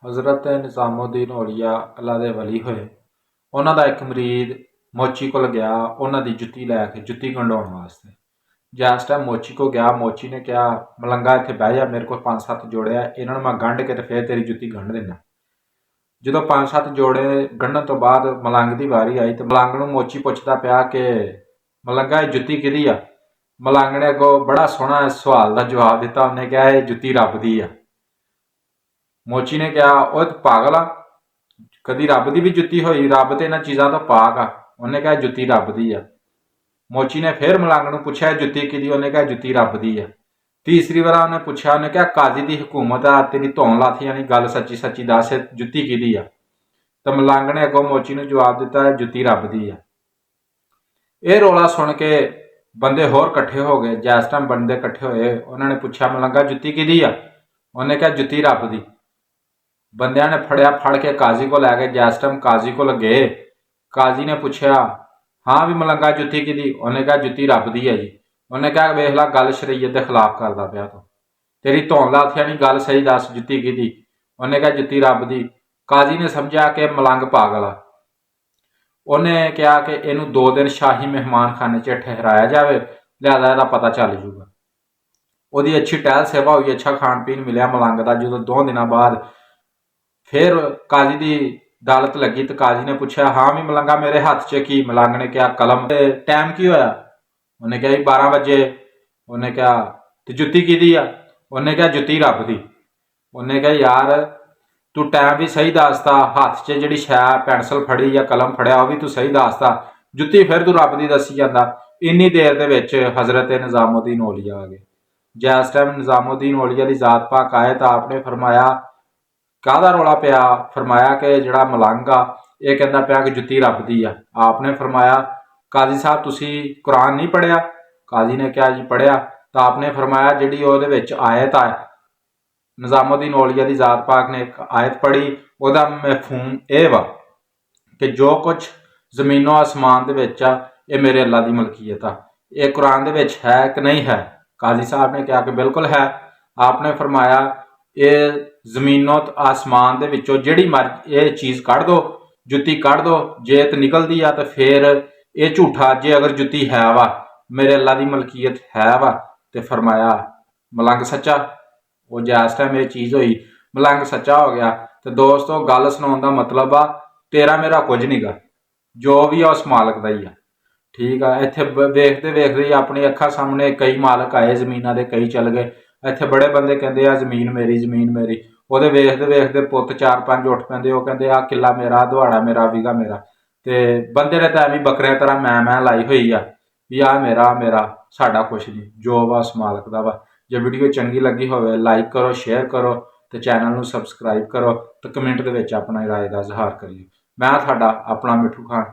हज़रत निज़ामुद्दीन औलिया अल्लाह दे वली होए। उन्हां दा एक मरीद मोची कोल गया उन्हां दी जुत्ती लैके जुत्ती गंढाउण वास्ते। जिस टाइम मोची को गया मोची ने कहा मलंगा इत्थे बह जा, मेरे को 5-7 जोड़े आ, इन्हां नूं मैं गंढ के ते फिर तेरी जुत्ती गंढ देना। जो 5-7 जोड़े गंढण तो बाद मलंग की वारी आई तो मलंग नूं मोची पुछदा पिया कि मलंगा ये जुत्ती किहदी आ। मलंग ने अगों बड़ा सोहना सवाल का जवाब दिता। उन्हें कहा ये जुत्ती रब दी आ। मोची ने कहा ओ पागल आ, कदी रब की भी जुत्ती होई? रब तो इन्हां चीज़ों तो पाक आ। उन्हें कहा जुत्ती रब दी आ। मोची ने फिर मलंग नूं पुछया जुत्ती किहदी? उन्हें कहा जुत्ती रब दी आ। तीसरी बार उन्हें पुछया, उन्हें कहा काजी की हुकूमत आ, तेरी धौन लाथी यानी गल सच्ची सच्ची दस जुत्ती किहदी आ। तो मलंग ने अगों मोची नूं जवाब दिता जुत्ती रब दी आ। यह रौला सुन के बंदे होर कट्ठे हो गए। जिस टाइम बंदे कट्ठे होए उन्होंने पुछया मलंगा जुत्ती किहदी आ? उन्हें कहा जुत्ती रब दी। बंदियां ने फड़ के काजी को लै गए। जिस टाइम काजी को गए काजी ने पुछया हाँ भी मलंगा जुत्ती किहदी? उन्हें कहा जुत्ती रब दी है जी। उन्हें कहा वेख ला गल शरीयत के खिलाफ करदा पिया तू, तेरी धौन लाथी यानी गल सही दस जुत्ती किहदी? उन्हें कहा जुत्ती रब दी। काजी ने समझा कि मलंग पागल आ। उन्हें कहा कि इनू 2 दिन शाही मेहमान खाने च ठहराया जाए, लिहाजा इसका पता चल जूगा। उसकी अच्छी टहल सेवा हुई, अच्छा खान पीन मिले मलंग का। जो 2 दिन बाद फिर काजी की अदालत लगी तो काजी ने पूछा हाँ भी मलंगा मेरे हाथ च की? मलंग ने कहा कलम। टाइम की होया? उन्हें कहा 12 बजे। उन्हें कहा तो जुत्ती किहदी आ? उन्हें कहा जुत्ती रब दी। उन्हें कहा यार तू टाइम भी सही दसता, हाथ च जिहड़ी शै पेंसिल फड़ी या कलम फड़िया वह भी तू सही दसता, जुत्ती फिर तू रब दी दसी जांदा। इन्नी देर दे विच हज़रत निज़ामुद्दीन औलिया आ गए। जिस टाइम निज़ामुद्दीन औलिया की जात पाक आए तो आपने फरमाया काहदा रौला पिया? फरमाया कि जिहड़ा मलंग आ यह कहता पिया कि जुत्ती रब दी आ। आपने फरमाया काजी साहब तुसी कुरान नहीं पढ़िया? काजी ने कहा जी पढ़िया। तो आपने फरमाया जिहड़ी उहदे विच आयत आ निज़ामुद्दीन औलिया की जात पाक ने एक आयत पढ़ी, वह मफहूम यह वा कि जो कुछ जमीनों आसमान दे विच आ यह मेरे अल्लाह की मलकीयत आ। यह कुरान दे विच है कि नहीं है? काजी साहब ने कहा कि बिल्कुल है। आपने फरमाया ये जमीनों आसमान दे विचों जिहड़ी मर्जी ये चीज़ कढ़ दो, जुत्ती कढ़ दो, जे तो निकलती आ तो फिर ये झूठा, जे अगर जुत्ती है वा मेरे अल्लाह की मलकीयत है वा तो फरमाया मलंग सच्चा। वो जिस टाइम ये चीज़ हुई मलंग सच्चा हो गया। तो दोस्तों गल सुनाने का मतलब आ तेरा मेरा कुछ नहीं गा, जो भी आ उस मालक का ही आ। ठीक है, इत्थे वेखते वेखते ही अपनी अखा सामने कई मालक आए जमीनों के, कई चल गए। इत्थे बड़े बंदे कहते आ जमीन मेरी जमीन मेरी, वो वेखते वेखते पुत 4-5 उठ पैंदे, वो कहते आ किला मेरा, दहाड़ा मेरा, बीघा मेरा। तो बंदे ने तो एवं बकरिया तरह मैं लाई हुई आ भी आ मेरा साडा कुछ नहीं, जो वा उस मालक का वा। जो वीडियो चंगी लगी हो लाइक करो, शेयर करो तो चैनल नूं सबसक्राइब करो तो कमेंट दे विच अपना राय का इजहार करिए। मैं तुहाडा अपना मिठू खान।